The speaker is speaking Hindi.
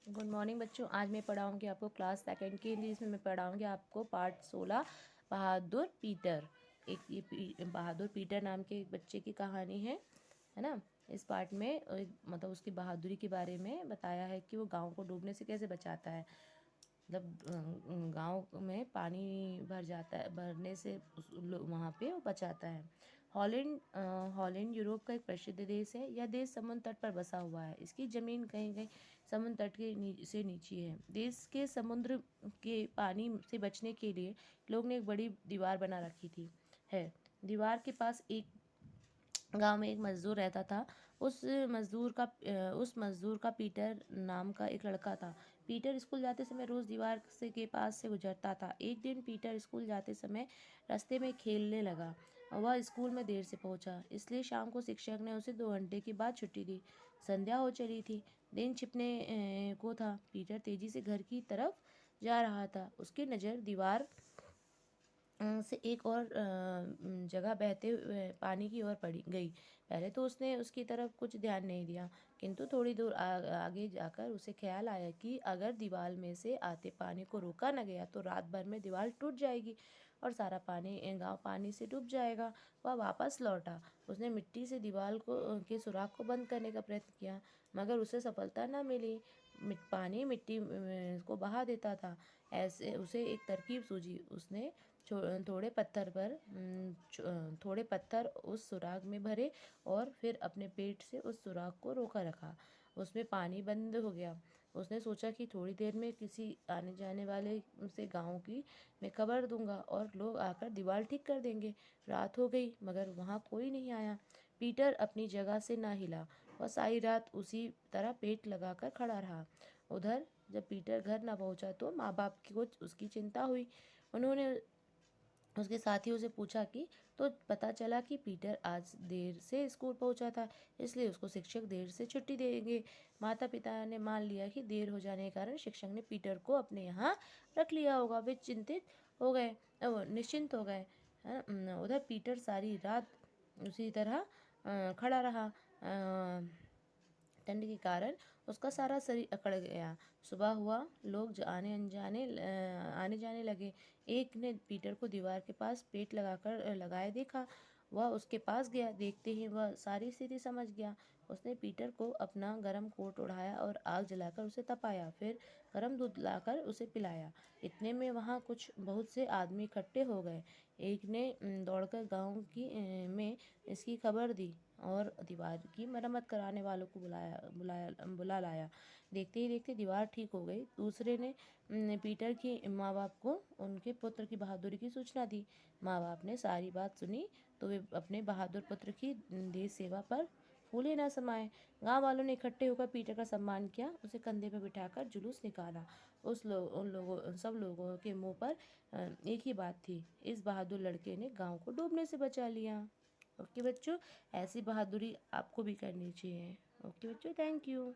गुड मॉर्निंग बच्चों। आज मैं पढ़ाऊँगी आपको क्लास सेकंड की हिंदी। इसमें मैं पढ़ाऊँगी आपको पार्ट 16 बहादुर पीटर। बहादुर पीटर नाम के एक बच्चे की कहानी है ना। इस पार्ट में मतलब उसकी बहादुरी के बारे में बताया है कि वो गांव को डूबने से कैसे बचाता है। मतलब गांव में पानी भर जाता है, भरने से वहाँ पे वो बचाता है। हॉलैंड यूरोप का एक प्रसिद्ध देश है। यह देश समुद्र तट पर बसा हुआ है। इसकी ज़मीन कहीं कहीं समुद्र तट के से नीचे है। देश के समुद्र के पानी से बचने के लिए लोग ने एक बड़ी दीवार बना रखी थी है। दीवार के पास एक गांव में एक मजदूर रहता था। उस मजदूर का पीटर नाम का एक लड़का था। पीटर स्कूल जाते समय रोज दीवार से के पास से गुजरता था। एक दिन पीटर स्कूल जाते समय रास्ते में खेलने लगा। वह स्कूल में देर से पहुंचा, इसलिए शाम को शिक्षक ने उसे 2 घंटे के बाद छुट्टी दी। संध्या हो चली थी, दिन छिपने को था। पीटर तेजी से घर की तरफ जा रहा था। उसकी नज़र दीवार से एक और जगह बहते हुए पानी की ओर पड़ी गई। पहले तो उसने उसकी तरफ कुछ ध्यान नहीं दिया, किंतु थोड़ी दूर आगे जाकर उसे ख्याल आया कि अगर दीवार में से आते पानी को रोका न गया तो रात भर में दीवार टूट जाएगी और सारा गांव पानी से डूब जाएगा। वह वापस लौटा। उसने मिट्टी से दीवार के सुराख को बंद करने का प्रयत्न किया, मगर उसे सफलता न मिली। पानी मिट्टी को बहा देता था। ऐसे उसे एक तरकीब सूझी। उसने थोड़े पत्थर उस सुराख में भरे और फिर अपने पेट से उस सुराख को रोका रखा। उसमें पानी बंद हो गया। उसने सोचा कि थोड़ी देर में किसी आने जाने वाले से गांव की मैं खबर दूंगा और लोग आकर दीवार ठीक कर देंगे। रात हो गई, मगर वहां कोई नहीं आया। पीटर अपनी जगह से ना हिला। वह सारी रात उसी तरह पेट लगाकर खड़ा रहा। उधर जब पीटर घर न पहुंचा तो माँ बाप को उसकी चिंता हुई। उन्होंने उसके साथियों से पूछा कि तो पता चला कि पीटर आज देर से स्कूल पहुंचा था, इसलिए उसको शिक्षक देर से छुट्टी देंगे। माता पिता ने मान लिया कि देर हो जाने के कारण शिक्षक ने पीटर को अपने यहाँ रख लिया होगा। वे निश्चिंत हो गए। उधर पीटर सारी रात उसी तरह खड़ा रहा। ठंड के कारण उसका सारा शरीर अकड़ गया। सुबह हुआ, लोग आने जाने लगे। एक ने पीटर को दीवार के पास पेट लगाए देखा। वह उसके पास गया। देखते ही वह सारी स्थिति समझ गया। उसने पीटर को अपना गर्म कोट ओढ़ाया और आग जलाकर उसे तपाया, फिर गर्म दूध लाकर उसे पिलाया। इतने में वहाँ बहुत से आदमी इकट्ठे हो गए। एक ने दौड़कर गांव में इसकी खबर दी और दीवार की मरम्मत कराने वालों को बुला लाया। देखते ही देखते दीवार ठीक हो गई। दूसरे ने पीटर की माँ बाप को उनके पुत्र की बहादुरी की सूचना दी। माँ बाप ने सारी बात सुनी तो वे अपने बहादुर पुत्र की देश सेवा पर फूले न समाये। गांव वालों ने इकट्ठे होकर पीटर का सम्मान किया, उसे कंधे पर बिठाकर जुलूस निकाला। सब लोगों के मुंह पर एक ही बात थी, इस बहादुर लड़के ने गांव को डूबने से बचा लिया। ओके बच्चों, ऐसी बहादुरी आपको भी करनी चाहिए। ओके बच्चों, थैंक यू।